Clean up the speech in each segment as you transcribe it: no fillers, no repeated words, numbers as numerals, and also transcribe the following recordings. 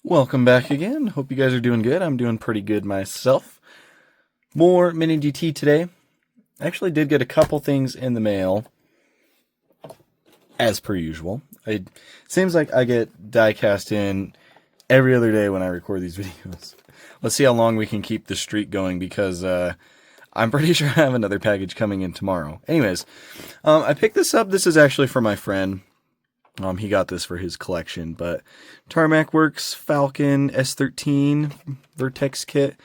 Welcome back again. Hope you guys are doing good. I'm doing pretty good myself. More Mini GT today. Actually did get a couple things in the mail, as per usual. It seems like I get Diecast in every other day when I record these videos. Let's see how long we can keep the streak going, because I'm pretty sure I have another package coming in tomorrow. Anyways, I picked this up. This is actually for my friend. He got this for his collection, but Tarmac Works Falcon S13 Vertex kit,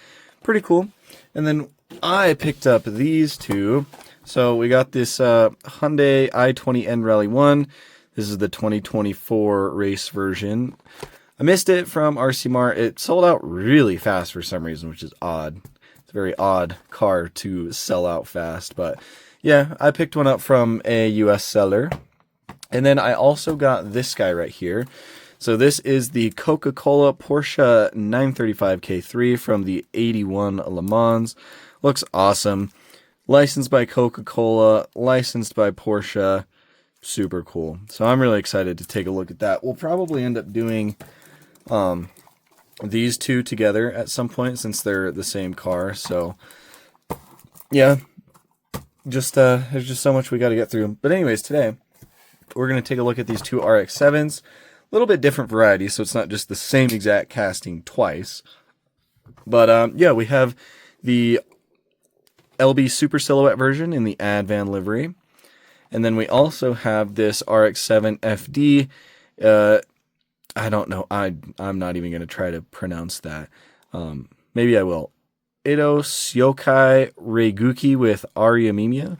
pretty cool. And then I picked up these two. So we got this Hyundai i20N Rally 1. This is the 2024 race version. I missed it from RC Mart. It sold out really fast for some reason, which is odd. It's a very odd car to sell out fast, but yeah, I picked one up from a US seller. And then I also got this guy right here. So this is the Coca-Cola Porsche 935 K3 from the 81 Le Mans. Looks awesome. Licensed by Coca-Cola, licensed by Porsche. Super cool. So I'm really excited to take a look at that. We'll probably end up doing these two together at some point, since they're the same car. So yeah, there's just so much we got to get through. But anyways, today we're going to take a look at these two RX-7s. A little bit different variety, so it's not just the same exact casting twice. But yeah, we have the LB Super Silhouette version in the Advan livery. And then we also have this RX-7 FD. I don't know. I'm not even going to try to pronounce that. Maybe I will. Itosyoukai Rei-gouki with RE-Amemiya.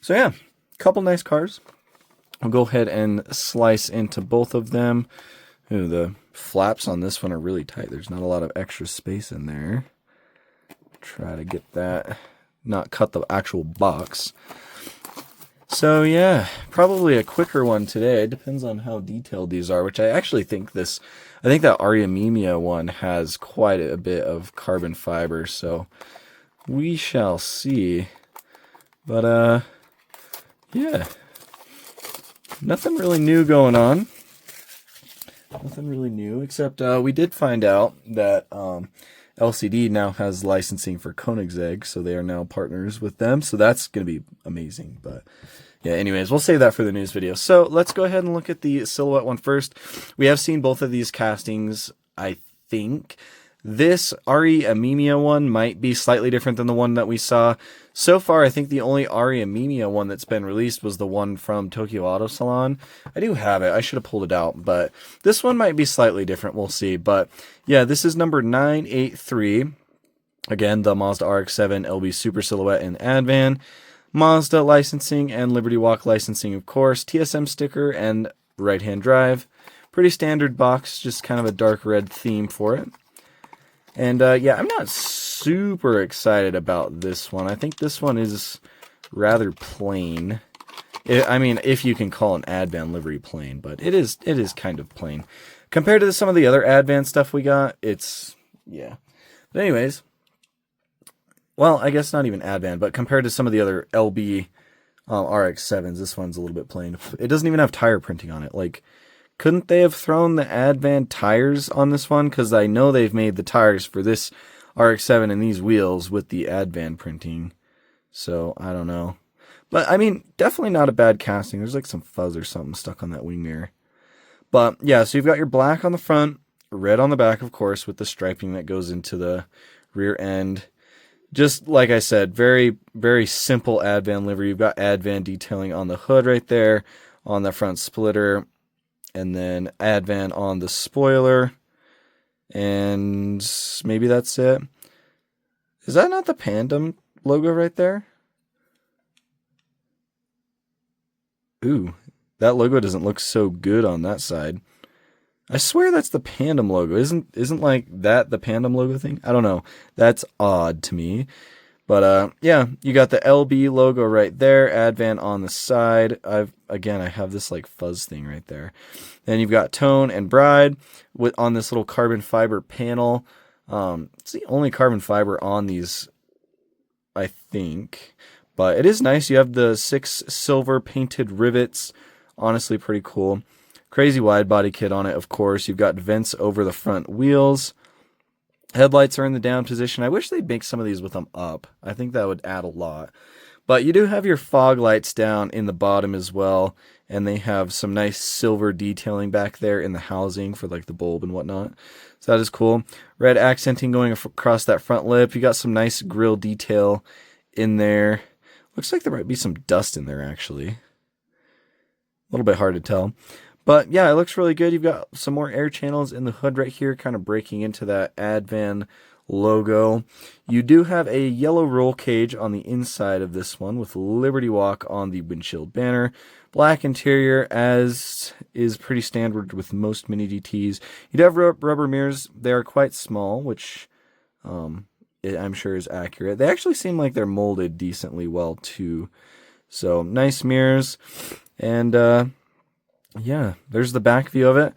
So yeah, couple nice cars. I'll go ahead and slice into both of them. Ooh, the flaps on this one are really tight. There's not a lot of extra space in there. Try to get that, not cut the actual box. So yeah, probably a quicker one today. It depends on how detailed these are, which I actually think I think that RE-Amemiya one has quite a bit of carbon fiber, so we shall see. But yeah, nothing really new going on. Nothing really new, except we did find out that LCD now has licensing for Koenigsegg, so they are now partners with them. So that's going to be amazing. But yeah, anyways, we'll save that for the news video. So let's go ahead and look at the Silhouette one first. We have seen both of these castings, I think. This RE-Amemiya one might be slightly different than the one that we saw. So far, I think the only RE-Amemiya one that's been released was the one from Tokyo Auto Salon. I do have it. I should have pulled it out, but this one might be slightly different. We'll see. But yeah, this is number 983. Again, the Mazda RX-7 LB Super Silhouette in Advan. Mazda licensing and Liberty Walk licensing, of course. TSM sticker and right-hand drive. Pretty standard box, just kind of a dark red theme for it. And yeah, I'm not super excited about this one. I think this one is rather plain. I mean, if you can call an Advan livery plain, but it is kind of plain. Compared to some of the other Advan stuff we got, yeah. But anyways, well, I guess not even Advan, but compared to some of the other LB RX-7s, this one's a little bit plain. It doesn't even have tire printing on it. Like, couldn't they have thrown the Advan tires on this one? Because I know they've made the tires for this RX-7 and these wheels with the Advan printing. So, I don't know. But, I mean, definitely not a bad casting. There's like some fuzz or something stuck on that wing mirror. But, yeah, so you've got your black on the front, red on the back, of course, with the striping that goes into the rear end. Just like I said, very, very simple Advan livery. You've got Advan detailing on the hood right there, on the front splitter. And then Advan on the spoiler. And maybe that's it. Is that not the Pandem logo right there? Ooh, that logo doesn't look so good on that side. I swear that's the Pandem logo. Isn't like that the Pandem logo thing? I don't know. That's odd to me. But yeah, you got the LB logo right there, Advan on the side. I have this like fuzz thing right there. Then you've got Tone and Bride on this little carbon fiber panel. It's the only carbon fiber on these, I think. But it is nice. You have the 6 silver painted rivets. Honestly, pretty cool. Crazy wide body kit on it, of course. You've got vents over the front wheels. Headlights are in the down position. I wish they'd make some of these with them up. I think that would add a lot. But you do have your fog lights down in the bottom as well. And they have some nice silver detailing back there in the housing for like the bulb and whatnot. So that is cool. Red accenting going across that front lip. You got some nice grille detail in there. Looks like there might be some dust in there actually. A little bit hard to tell. But yeah, it looks really good. You've got some more air channels in the hood right here, kind of breaking into that Advan logo. You do have a yellow roll cage on the inside of this one with Liberty Walk on the windshield banner. Black interior, as is pretty standard with most Mini GTs. You do have rubber mirrors. They are quite small, which I'm sure is accurate. They actually seem like they're molded decently well too. So nice mirrors. And yeah, there's the back view of it.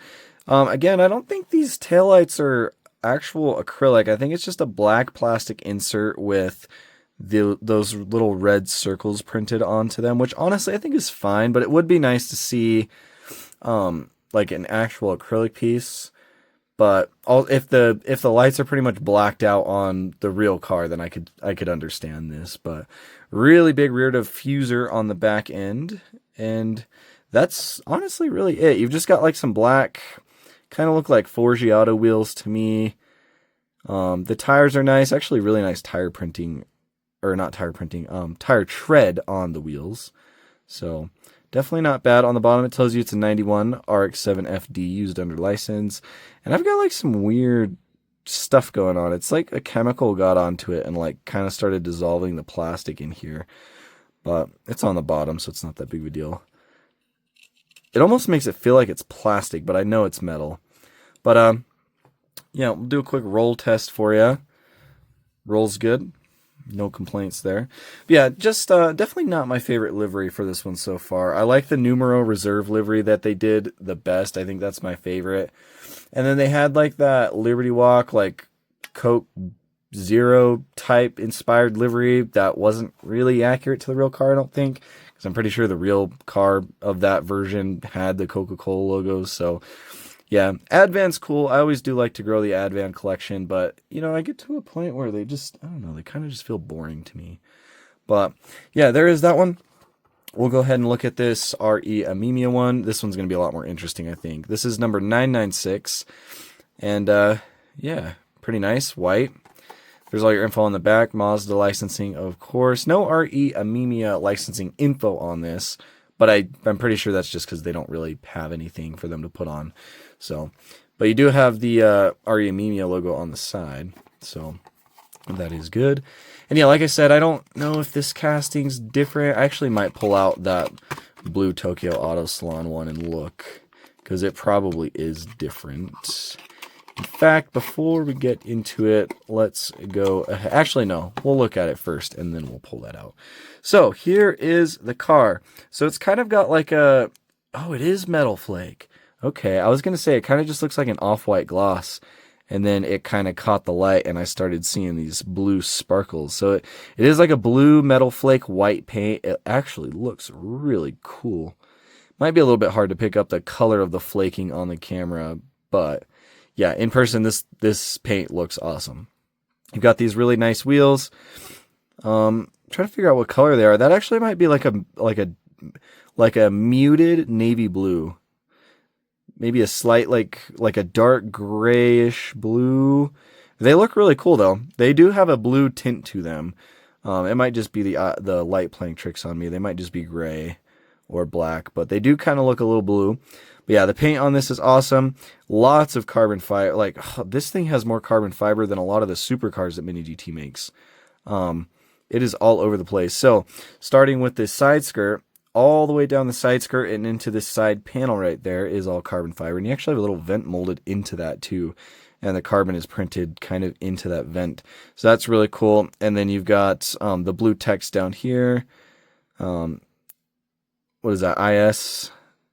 Again, I don't think these taillights are actual acrylic. I think it's just a black plastic insert with those little red circles printed onto them, which honestly I think is fine, but it would be nice to see like an actual acrylic piece. But if the lights are pretty much blacked out on the real car, then I could understand this. But really big rear diffuser on the back end, and that's honestly really it. You've just got like some black, kind of look like Forgiato wheels to me. The tires are nice, actually really nice tire printing, or not tire printing, tire tread on the wheels. So definitely not bad. On the bottom it tells you it's a 91 RX-7 FD used under license. And I've got like some weird stuff going on. It's like a chemical got onto it and like kind of started dissolving the plastic in here. But it's on the bottom, so it's not that big of a deal. It almost makes it feel like it's plastic, but I know it's metal. But yeah, we'll do a quick roll test for you. Rolls good. No complaints there. But yeah, just definitely not my favorite livery for this one so far. I like the Numero Reserve livery that they did the best. I think that's my favorite. And then they had like that Liberty Walk, like Coke Zero type inspired livery that wasn't really accurate to the real car, I don't think. Because I'm pretty sure the real car of that version had the Coca-Cola logos. So yeah, Advan's cool. I always do like to grow the Advan collection, but you know, I get to a point where they just, I don't know, they kind of just feel boring to me. But yeah, there is that one. We'll go ahead and look at this RE-Amemiya one. This one's going to be a lot more interesting, I think. This is number 996. And yeah, pretty nice. White. There's all your info on the back. Mazda licensing, of course. No RE-Amemiya licensing info on this, but I'm pretty sure that's just because they don't really have anything for them to put on. So, but you do have the RE-Amemiya logo on the side, so that is good. And yeah, like I said, I don't know if this casting's different. I actually might pull out that blue Tokyo Auto Salon one and look, because it probably is different. In fact, before we get into it, let's go ahead. Actually, no, we'll look at it first and then we'll pull that out. So here is the car. So it's kind of got like a, oh, it is metal flake. Okay, I was going to say it kind of just looks like an off-white gloss, and then it kind of caught the light and I started seeing these blue sparkles. So it is like a blue metal flake white paint. It actually looks really cool. Might be a little bit hard to pick up the color of the flaking on the camera, but yeah, in person, this paint looks awesome. You've got these really nice wheels. Trying to figure out what color they are. That actually might be like a muted navy blue. Maybe a slight like a dark grayish blue. They look really cool though. They do have a blue tint to them. It might just be the light playing tricks on me. They might just be gray or black, but they do kind of look a little blue. But yeah, the paint on this is awesome. Lots of carbon fiber. Like, this thing has more carbon fiber than a lot of the supercars that Mini GT makes. It is all over the place. So, starting with this side skirt, all the way down the side skirt and into this side panel right there is all carbon fiber. And you actually have a little vent molded into that too. And the carbon is printed kind of into that vent. So that's really cool. And then you've got the blue text down here. What is that? IS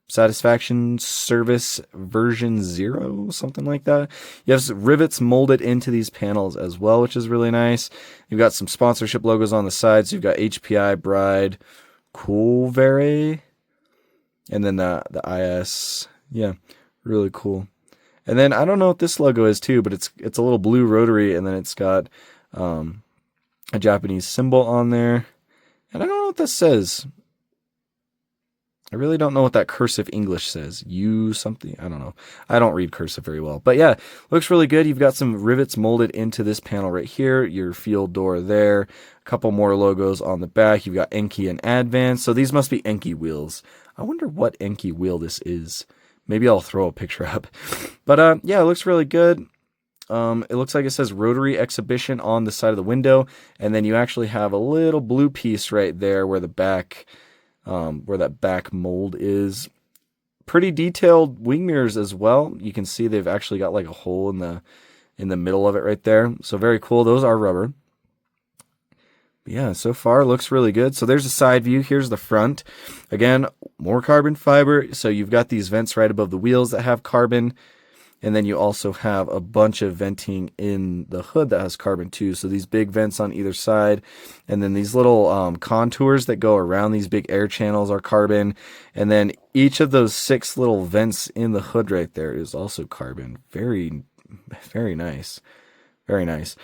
Satisfaction Service version 0, something like that. You have some rivets molded into these panels as well, which is really nice. You've got some sponsorship logos on the sides. You've got HPI, Bride, Coolvere, and then the IS. Yeah, really cool. And then I don't know what this logo is too, but it's a little blue rotary, and then it's got a Japanese symbol on there. And I don't know what this says. I really don't know what that cursive English says. You something? I don't know. I don't read cursive very well. But yeah, looks really good. You've got some rivets molded into this panel right here. Your field door there. A couple more logos on the back. You've got Enki and Advan. So these must be Enki wheels. I wonder what Enki wheel this is. Maybe I'll throw a picture up. But yeah, it looks really good. It looks like it says Rotary Exhibition on the side of the window. And then you actually have a little blue piece right there where the back... where that back mold is. Pretty detailed wing mirrors as well. You can see they've actually got like a hole in the middle of it right there. So very cool. Those are rubber. But yeah, so far looks really good. So there's a side view. Here's the front. Again, more carbon fiber. So you've got these vents right above the wheels that have carbon. And then you also have a bunch of venting in the hood that has carbon too. So these big vents on either side. And then these little contours that go around these big air channels are carbon. And then each of those 6 little vents in the hood right there is also carbon. Very, very nice. Very nice.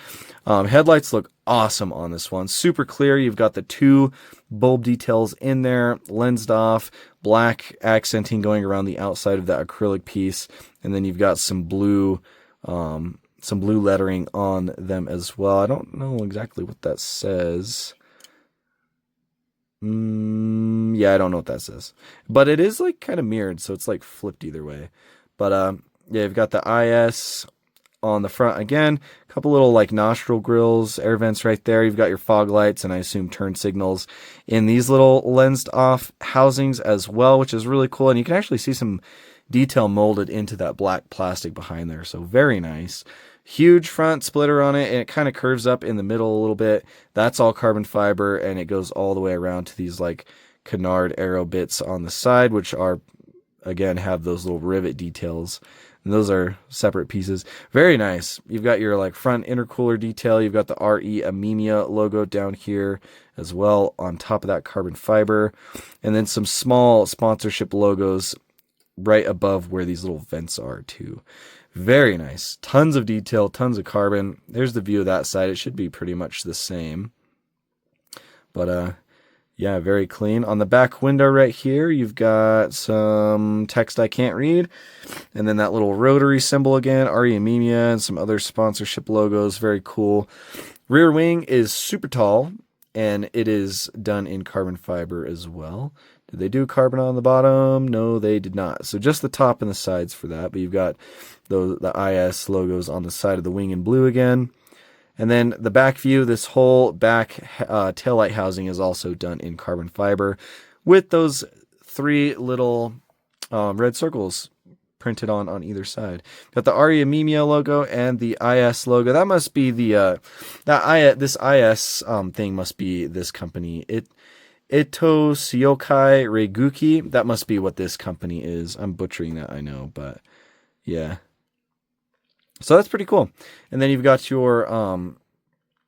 Headlights look awesome on this one. Super clear. You've got the 2 bulb details in there, lensed off, black accenting going around the outside of that acrylic piece, and then you've got some blue lettering on them as well. I don't know exactly what that says. Yeah, I don't know what that says, but it is like kind of mirrored, so it's like flipped either way. But yeah, you've got the IS on the front again, a couple little like nostril grills, air vents right there. You've got your fog lights and I assume turn signals in these little lensed off housings as well, which is really cool. And you can actually see some detail molded into that black plastic behind there. So very nice. Huge front splitter on it, and it kind of curves up in the middle a little bit. That's all carbon fiber, and it goes all the way around to these like canard arrow bits on the side, which are, again, have those little rivet details. And those are separate pieces. Very nice. You've got your like front intercooler detail. You've got the RE-Amemiya logo down here as well on top of that carbon fiber. And then some small sponsorship logos right above where these little vents are too. Very nice. Tons of detail, tons of carbon. There's the view of that side. It should be pretty much the same. But yeah, very clean. On the back window right here, you've got some text I can't read. And then that little rotary symbol again, RE-Amemiya, and some other sponsorship logos. Very cool. Rear wing is super tall, and it is done in carbon fiber as well. Did they do carbon on the bottom? No, they did not. So just the top and the sides for that. But you've got the IS logos on the side of the wing in blue again. And then the back view, this whole back taillight housing is also done in carbon fiber with those 3 little red circles printed on either side. Got the RE-Amemiya logo and the IS logo. That must be the this IS thing must be this company. Itosyoukai Rei-gouki. That must be what this company is. I'm butchering that, I know, but yeah. So that's pretty cool. And then you've got your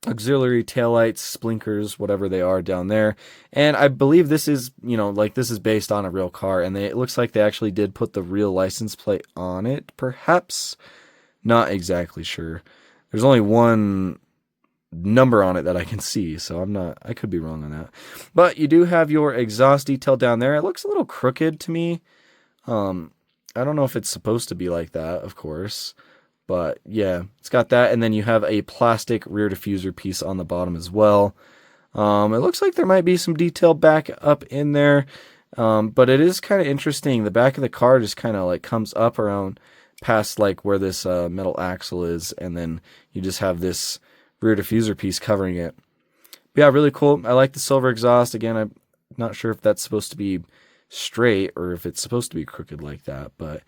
auxiliary taillights, blinkers, whatever they are down there. And I believe this is, this is based on a real car. And it looks like they actually did put the real license plate on it, perhaps. Not exactly sure. There's only one number on it that I can see, so I could be wrong on that. But you do have your exhaust detail down there. It looks a little crooked to me. I don't know if it's supposed to be like that, of course. But yeah, it's got that. And then you have a plastic rear diffuser piece on the bottom as well. It looks like there might be some detail back up in there. But it is kind of interesting. The back of the car just kind of like comes up around past like where this metal axle is. And then you just have this rear diffuser piece covering it. But yeah, really cool. I like the silver exhaust. Again, I'm not sure if that's supposed to be straight or if it's supposed to be crooked like that. But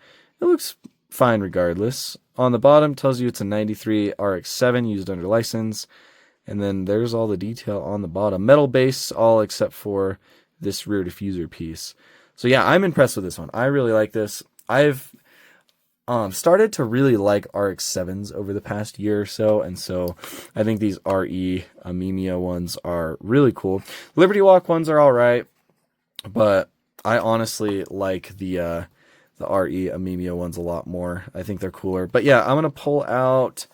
it looks fine regardless. On the bottom tells you it's a 93 RX-7 used under license. And then there's all the detail on the bottom. Metal base, all except for this rear diffuser piece. So yeah, I'm impressed with this one. I really like this. I've started to really like RX-7s over the past year or so. And so I think these RE-Amemiya ones are really cool. Liberty Walk ones are all right. But I honestly like the the RE-Amemiya ones a lot more. I think they're cooler. But yeah, I'm going to pull out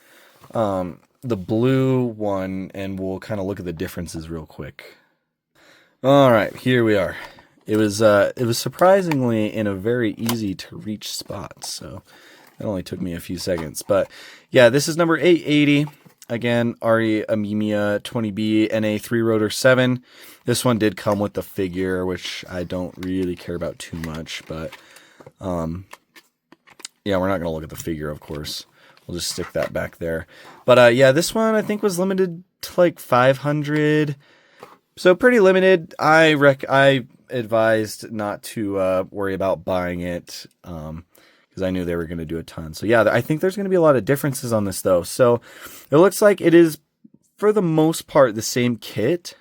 the blue one, and we'll kind of look at the differences real quick. All right, here we are. It was surprisingly in a very easy to reach spot, so it only took me a few seconds. But yeah, this is number 880. Again, RE-Amemiya 20B NA 3-rotor 7. This one did come with the figure, which I don't really care about too much, but yeah, we're not going to look at the figure, of course. We'll just stick that back there. But yeah, this one I think was limited to like 500. So pretty limited. I advised not to worry about buying it because I knew they were going to do a ton. So yeah, I think there's going to be a lot of differences on this though. So it looks like it is for the most part the same kit.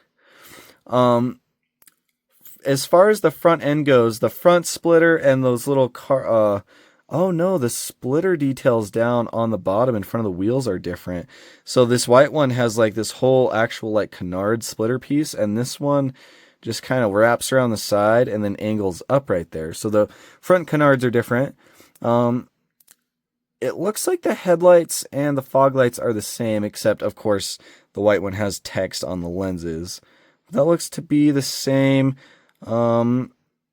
As far as the front end goes, the front splitter and those little oh no, the splitter details down on the bottom in front of the wheels are different. So this white one has like this whole actual like canard splitter piece, and this one just kind of wraps around the side and then angles up right there. So the front canards are different. It looks like the headlights and the fog lights are the same, except of course the white one has text on the lenses. That looks to be the same.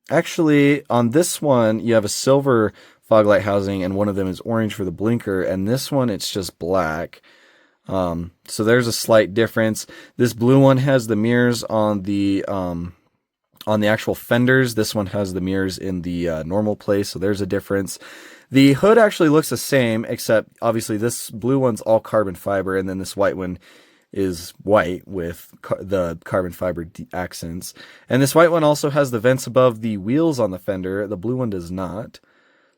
Actually, on this one, you have a silver fog light housing, and one of them is orange for the blinker, and this one, it's just black. So there's a slight difference. This blue one has the mirrors on the actual fenders. This one has the mirrors in the normal place, so there's a difference. The hood actually looks the same, except obviously this blue one's all carbon fiber, and then this white one is white with the carbon fiber accents. And this white one also has the vents above the wheels on the fender. The blue one does not.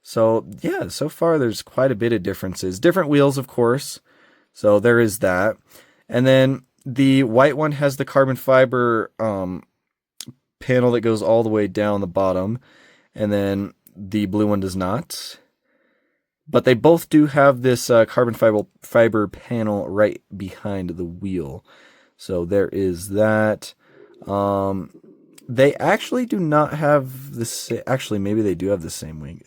So yeah, so far there's quite a bit of differences. Different wheels, of course. So there is that. And then the white one has the carbon fiber panel that goes all the way down the bottom. And then the blue one does not. But they both do have this carbon fiber panel right behind the wheel. So there is that. They actually do not have the same. Actually, maybe they do have the same wing.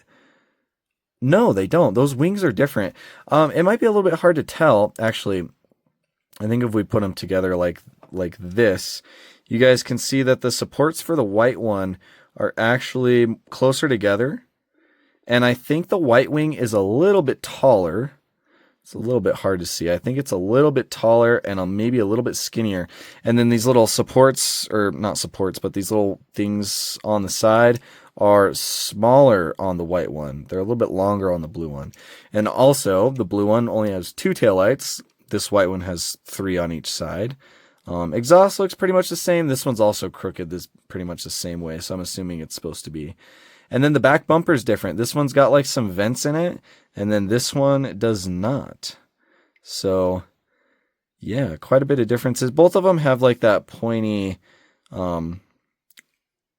No, they don't. Those wings are different. It might be a little bit hard to tell. Actually, I think if we put them together like this, you guys can see that the supports for the white one are actually closer together. And I think the white wing is a little bit taller. It's a little bit hard to see. I think it's a little bit taller and maybe a little bit skinnier. And then these little supports, or not supports, but these little things on the side are smaller on the white one. They're a little bit longer on the blue one. And also, the blue one only has 2 taillights. This white one has 3 on each side. Exhaust looks pretty much the same. This one's also crooked. This pretty much the same way, so I'm assuming it's supposed to be. And then the back bumper is different. This one's got like some vents in it, and then this one does not. So, yeah, quite a bit of differences. Both of them have like that pointy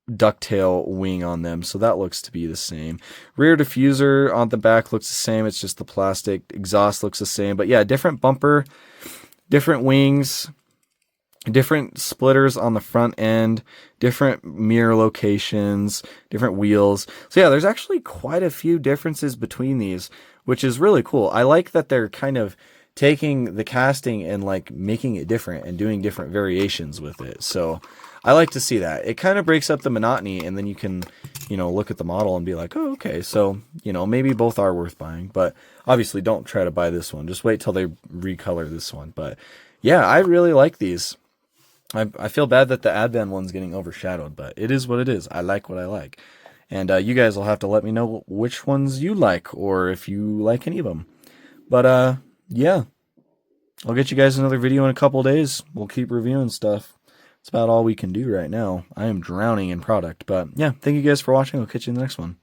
ducktail wing on them, so that looks to be the same. Rear diffuser on the back looks the same. It's just the plastic. Exhaust looks the same. But yeah, different bumper, different wings, different splitters on the front end, different mirror locations, different wheels. So yeah, there's actually quite a few differences between these, which is really cool. I like that they're kind of taking the casting and like making it different and doing different variations with it. So I like to see that. It kind of breaks up the monotony, and then you can, look at the model and be like, oh, okay, so, maybe both are worth buying. But obviously don't try to buy this one. Just wait till they recolor this one. But yeah, I really like these. I feel bad that the Advan one's getting overshadowed, but it is what it is. I like what I like. And you guys will have to let me know which ones you like, or if you like any of them. But yeah, I'll get you guys another video in a couple days. We'll keep reviewing stuff. That's about all we can do right now. I am drowning in product. But yeah, thank you guys for watching. I'll catch you in the next one.